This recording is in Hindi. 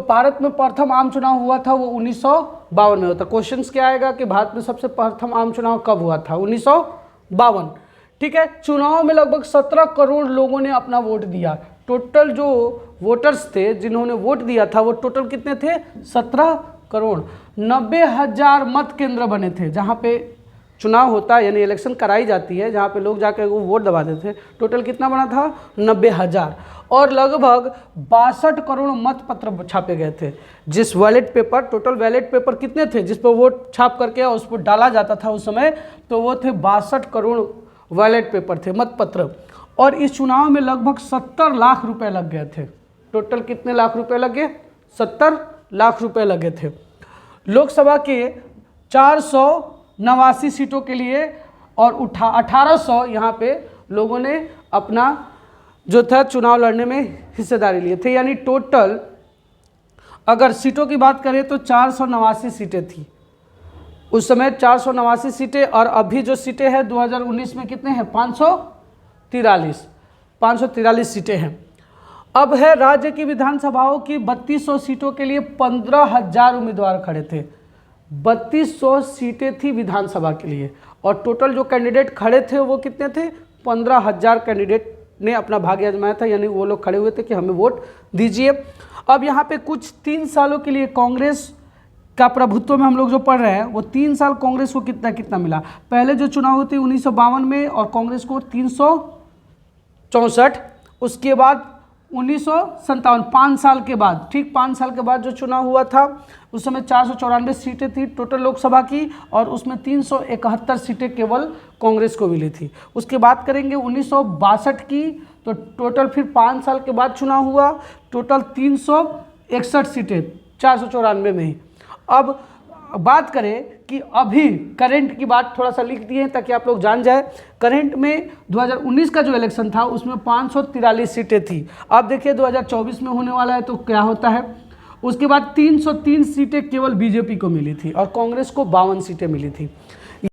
भारत में प्रथम आम चुनाव हुआ था वो 1952 में होता। क्वेश्चन क्या आएगा कि भारत में सबसे प्रथम आम चुनाव कब हुआ था? 1952। ठीक है। चुनाव में लगभग 17 करोड़ लोगों ने अपना वोट दिया। टोटल जो वोटर्स थे जिन्होंने वोट दिया था वो टोटल कितने थे? 17 करोड़। 90,000 मत केंद्र बने थे जहाँ पे चुनाव होता है, यानी इलेक्शन कराई जाती है, जहाँ पे लोग जाकर वो वोट दबा देते थे। टोटल कितना बना था? 90,000। और लगभग 62 करोड़ मत पत्र छापे गए थे। जिस ballot paper, total ballot paper कितने थे जिस पर वोट छाप करके और उस पर डाला जाता था उस समय, तो वो थे 62 करोड़ बैलेट पेपर थे, मत पत्र। और इस चुनाव में लगभग 70 लाख रुपए लग गए थे। टोटल कितने लाख रुपए लगे? 70 लाख रुपए लगे थे। लोकसभा के 489 सीटों के लिए और 1800 यहाँ पे लोगों ने अपना जो था चुनाव लड़ने में हिस्सेदारी लिए थे। यानी टोटल अगर सीटों की बात करें तो 489 सीटें थी उस समय, 489 सीटें। और अभी जो सीटें हैं 2019 में कितने हैं? 543 सीटें हैं। अब है राज्य की विधानसभाओं की 3200 सीटों के लिए 15,000 उम्मीदवार खड़े थे। 3200 सीटें थी विधानसभा के लिए और टोटल जो कैंडिडेट खड़े थे वो कितने थे? 15,000 कैंडिडेट ने अपना भाग्य आजमाया था, यानी वो लोग खड़े हुए थे कि हमें वोट दीजिए। अब यहाँ पे कुछ 3 सालों के लिए कांग्रेस का प्रभुत्व में हम लोग जो पढ़ रहे हैं वो 3 साल कांग्रेस को कितना कितना मिला। पहले जो चुनाव हुए थे 1952 में और कांग्रेस को 364, उसके बाद 1957, 5 साल के बाद, ठीक 5 साल के बाद जो चुनाव हुआ था उस समय 494 सीटें थी टोटल लोकसभा की और उसमें 371 सीटें केवल कांग्रेस को मिली थी। उसके बाद करेंगे 1962 की, तो टोटल फिर 5 साल के बाद चुनाव हुआ, टोटल 361 सीटें 494 में ही। अब बात करें कि अभी करंट की बात थोड़ा सा लिख दिए ताकि आप लोग जान जाए। करंट में 2019 का जो इलेक्शन था उसमें 543 सीटें थी। अब देखिए 2024 में होने वाला है तो क्या होता है। उसके बाद 303 सीटें केवल बीजेपी को मिली थी और कांग्रेस को 52 सीटें मिली थी।